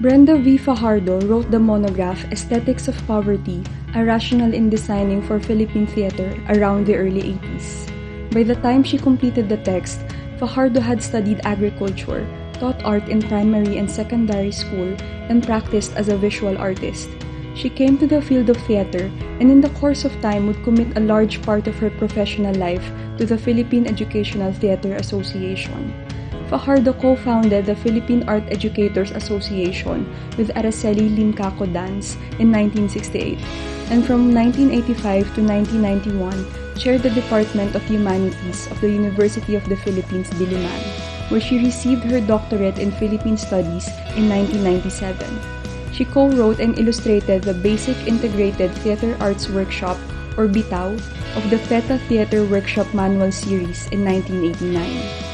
Brenda Fajardo wrote the monograph Aesthetics of Poverty, a Rationale in Designing for Philippine Theater around the early 80s. By the time she completed the text, Fajardo had studied agriculture, taught art in primary and secondary school, and practiced as a visual artist. She came to the field of theater and in the course of time would commit a large part of her professional life to the Philippine Educational Theater Association. Fajardo co-founded the Philippine Art Educators Association with Araceli Limcaco Dance in 1968, and from 1985 to 1991 chaired the Department of Humanities of the University of the Philippines, Diliman, where she received her doctorate in Philippine Studies in 1997. She co-wrote and illustrated the Basic Integrated Theater Arts Workshop, or BITAW, of the PETA Theater Workshop Manual Series in 1989.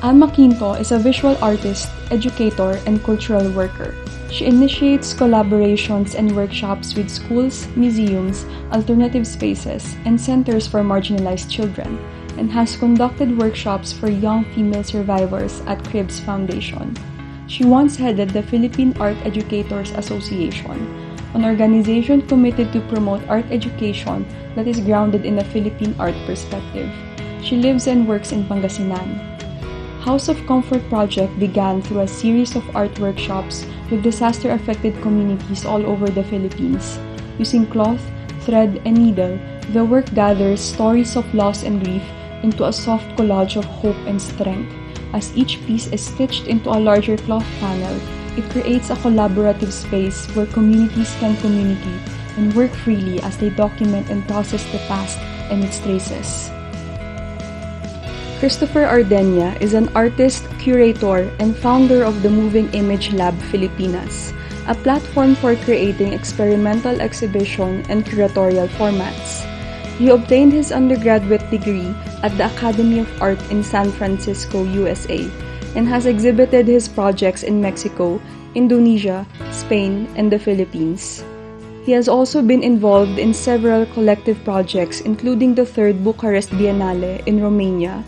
Alma Quinto is a visual artist, educator, and cultural worker. She initiates collaborations and workshops with schools, museums, alternative spaces, and centers for marginalized children, and has conducted workshops for young female survivors at Cribs Foundation. She once headed the Philippine Art Educators Association, an organization committed to promote art education that is grounded in a Philippine art perspective. She lives and works in Pangasinan. House of Comfort Project began through a series of art workshops with disaster-affected communities all over the Philippines. Using cloth, thread, and needle, the work gathers stories of loss and grief into a soft collage of hope and strength. As each piece is stitched into a larger cloth panel, it creates a collaborative space where communities can communicate and work freely as they document and process the past and its traces. Christopher Ardeña is an artist, curator, and founder of the Moving Image Lab Filipinas, a platform for creating experimental exhibition and curatorial formats. He obtained his undergraduate degree at the Academy of Art in San Francisco, USA, and has exhibited his projects in Mexico, Indonesia, Spain, and the Philippines. He has also been involved in several collective projects including the 3rd Bucharest Biennale in Romania,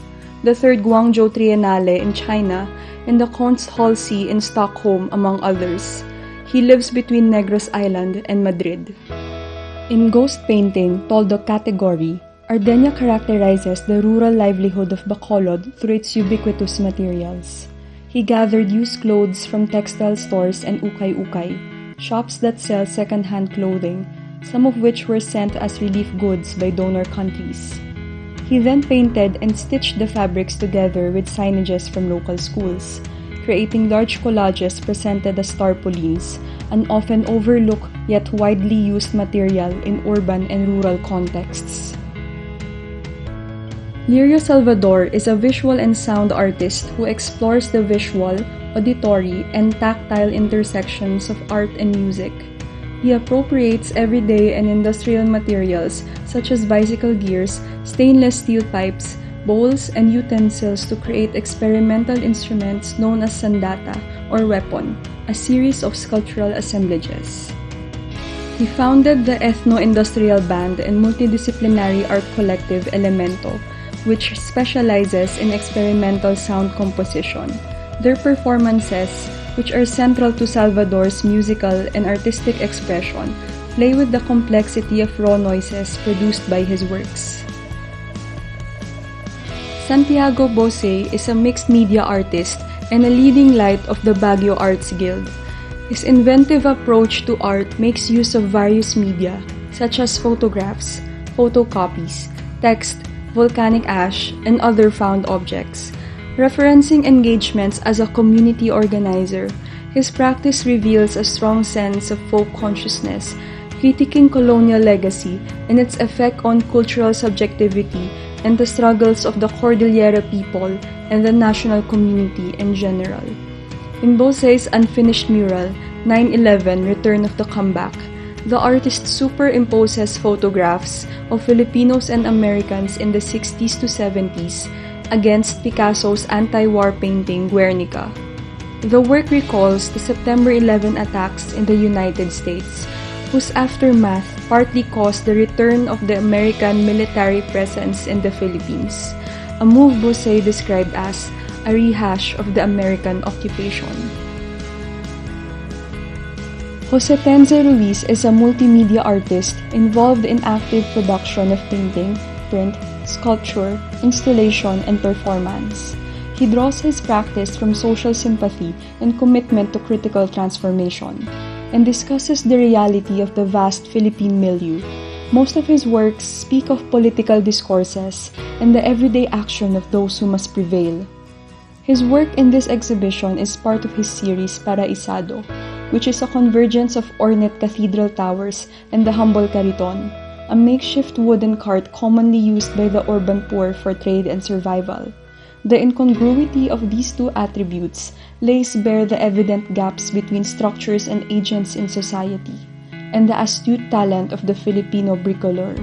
the 3rd Guangzhou Triennale in China, and the Kunsthal in Stockholm, among others. He lives between Negros Island and Madrid. In ghost painting, Toldo category, Ardeña characterizes the rural livelihood of Bacolod through its ubiquitous materials. He gathered used clothes from textile stores and ukay-ukay, shops that sell second-hand clothing, some of which were sent as relief goods by donor countries. He then painted and stitched the fabrics together with signages from local schools, creating large collages presented as tarpaulins, an often overlooked yet widely used material in urban and rural contexts. Lirio Salvador is a visual and sound artist who explores the visual, auditory, and tactile intersections of art and music. He appropriates everyday and industrial materials such as bicycle gears, stainless steel pipes, bowls, and utensils to create experimental instruments known as sandata, or weapon, a series of sculptural assemblages. He founded the ethno-industrial band and multidisciplinary art collective Elemento, which specializes in experimental sound composition. Their performances, which are central to Salvador's musical and artistic expression, play with the complexity of raw noises produced by his works. Santiago Basa is a mixed media artist and a leading light of the Baguio Arts Guild. His inventive approach to art makes use of various media, such as photographs, photocopies, text, volcanic ash, and other found objects. Referencing engagements as a community organizer, his practice reveals a strong sense of folk consciousness, critiquing colonial legacy and its effect on cultural subjectivity and the struggles of the Cordillera people and the national community in general. In Bose's unfinished mural, 9/11 Return of the Comeback, the artist superimposes photographs of Filipinos and Americans in the 60s to 70s against Picasso's anti-war painting Guernica. The work recalls the September 11 attacks in the United States, whose aftermath partly caused the return of the American military presence in the Philippines, a move Bose described as a rehash of the American occupation. Tence Ruiz is a multimedia artist involved in active production of painting, print, sculpture, installation, and performance. He draws his practice from social sympathy and commitment to critical transformation, and discusses the reality of the vast Philippine milieu. Most of his works speak of political discourses and the everyday action of those who must prevail. His work in this exhibition is part of his series Paraisado, which is a convergence of ornate cathedral towers and the humble cariton, a makeshift wooden cart commonly used by the urban poor for trade and survival. The incongruity of these two attributes lays bare the evident gaps between structures and agents in society, and the astute talent of the Filipino bricoleur.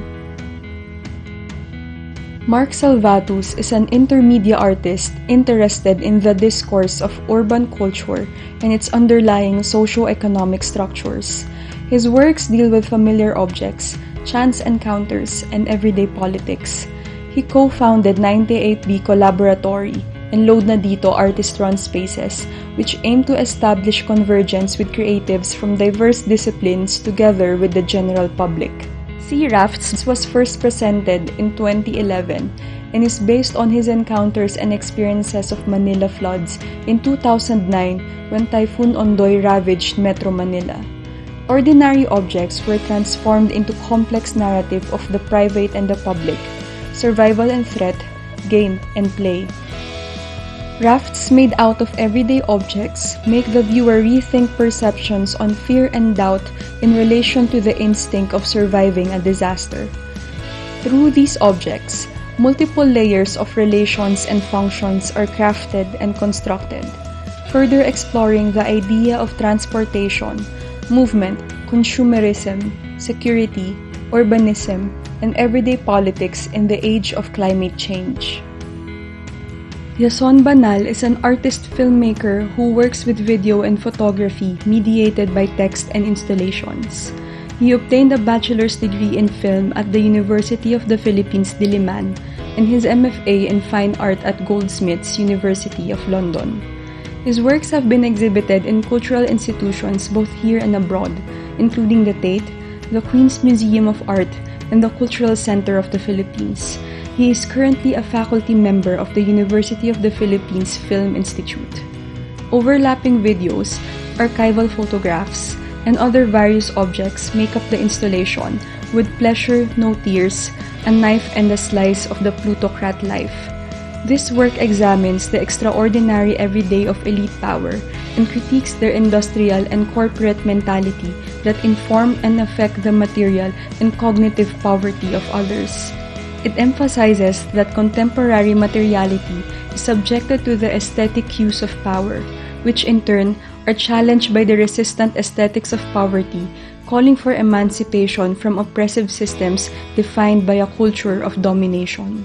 Salvatus is an intermedia artist interested in the discourse of urban culture and its underlying socio-economic structures. His works deal with familiar objects, chance encounters, and everyday politics. He co-founded 98B Collaboratory and Load Na Dito artist-run spaces, which aim to establish convergence with creatives from diverse disciplines together with the general public. Sea Rafts was first presented in 2011 and is based on his encounters and experiences of Manila floods in 2009 when Typhoon Ondoy ravaged Metro Manila. Ordinary objects were transformed into complex narrative of the private and the public, survival and threat, game and play. Rafts made out of everyday objects make the viewer rethink perceptions on fear and doubt in relation to the instinct of surviving a disaster. Through these objects, multiple layers of relations and functions are crafted and constructed, further exploring the idea of transportation, movement, consumerism, security, urbanism, and everyday politics in the age of climate change. Asbel Banal is an artist-filmmaker who works with video and photography mediated by text and installations. He obtained a bachelor's degree in film at the University of the Philippines, Diliman, and his MFA in Fine Art at Goldsmiths, University of London. His works have been exhibited in cultural institutions both here and abroad, including the Tate, the Queen's Museum of Art, and the Cultural Center of the Philippines. He is currently a faculty member of the University of the Philippines Film Institute. Overlapping videos, archival photographs, and other various objects make up the installation, with Pleasure, No Tears, A Knife and a Slice of the Plutocrat Life. This work examines the extraordinary everyday of elite power and critiques their industrial and corporate mentality that inform and affect the material and cognitive poverty of others. It emphasizes that contemporary materiality is subjected to the aesthetic cues of power, which in turn are challenged by the resistant aesthetics of poverty, calling for emancipation from oppressive systems defined by a culture of domination.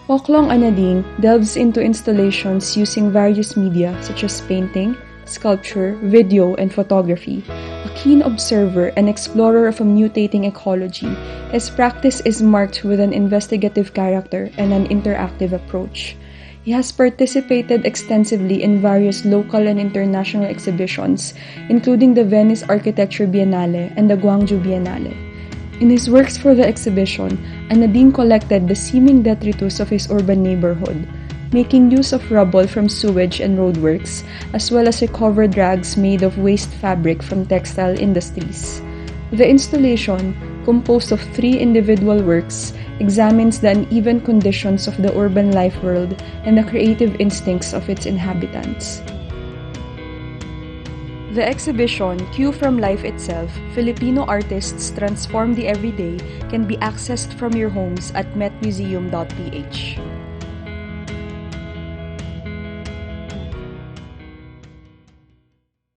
Poklong Anading delves into installations using various media such as painting, sculpture, video, and photography. A keen observer and explorer of a mutating ecology, his practice is marked with an investigative character and an interactive approach. He has participated extensively in various local and international exhibitions, including the Venice Architecture Biennale and the Guangzhou Biennale. In his works for the exhibition, Anading collected the seeming detritus of his urban neighborhood, making use of rubble from sewage and roadworks, as well as recovered rags made of waste fabric from textile industries. The installation, composed of 3 individual works, examines the uneven conditions of the urban life world and the creative instincts of its inhabitants. The exhibition, Cue from Life Itself, Filipino Artists Transform the Everyday, can be accessed from your homes at metmuseum.ph.